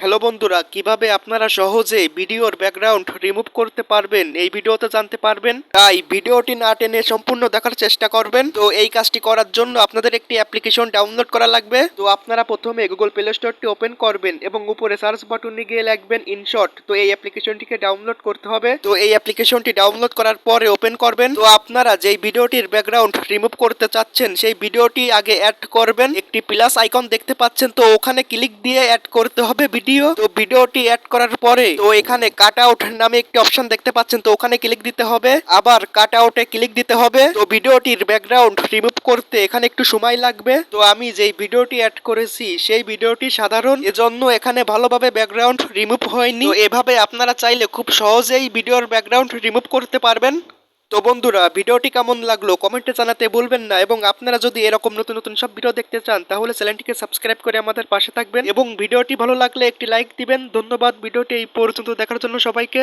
Hello বন্ধুরা, কিভাবে আপনারা সহজে ভিডিওর ব্যাকগ্রাউন্ড রিমুভ করতে পারবেন এই ভিডিওতে জানতে পারবেন। তাই ভিডিওটি না টেনে সম্পূর্ণ দেখার চেষ্টা করবেন। তো এই কাজটি করার জন্য আপনাদের একটি অ্যাপ্লিকেশন ডাউনলোড করা লাগবে। তো আপনারা প্রথমে গুগল প্লে স্টোরটি ওপেন করবেন এবং উপরে সার্চ বাটনে গিয়ে লিখবেন ইনশট। তো এই অ্যাপ্লিকেশনটিকে ডাউনলোড করতে হবে। তো এই অ্যাপ্লিকেশনটি ডাউনলোড করার পরে ওপেন করবেন। তো আপনারা যেই ভিডিওটির ব্যাকগ্রাউন্ড রিমুভ করতে চাচ্ছেন সেই ভিডিওটি আগে অ্যাড করবেন। একটি প্লাস আইকন দেখতে পাচ্ছেন, তো ওখানে ক্লিক দিয়ে অ্যাড করতে হবে ভিডিও। তো ভিডিওটি অ্যাড করার পরে তো এখানে কাট আউট নামে একটি অপশন দেখতে পাচ্ছেন, তো ওখানে ক্লিক দিতে হবে, আবার কাট আউটে ক্লিক দিতে হবে। তো ভিডিওটির ব্যাকগ্রাউন্ড রিমুভ করতে এখানে একটু সময় লাগবে। তো আমি যেই ভিডিওটি অ্যাড করেছি সেই ভিডিওটি সাধারণ, এজন্য এখানে ভালোভাবে ব্যাকগ্রাউন্ড রিমুভ হয়নি। তো এভাবে আপনারা চাইলে খুব সহজেই ভিডিওর ব্যাকগ্রাউন্ড রিমুভ করতে পারবেন। তো বন্ধুরা, ভিডিওটি কেমন লাগলো কমেন্টে জানাতে ভুলবেন না, এবং আপনারা যদি এরকম নতুন নতুন সব ভিডিও দেখতে চান তাহলে চ্যানেলটিকে সাবস্ক্রাইব করে আমাদের পাশে থাকবেন, এবং ভিডিওটি ভালো লাগলে একটি লাইক দিবেন। ধন্যবাদ ভিডিওটি এই পর্যন্ত দেখার জন্য সবাইকে।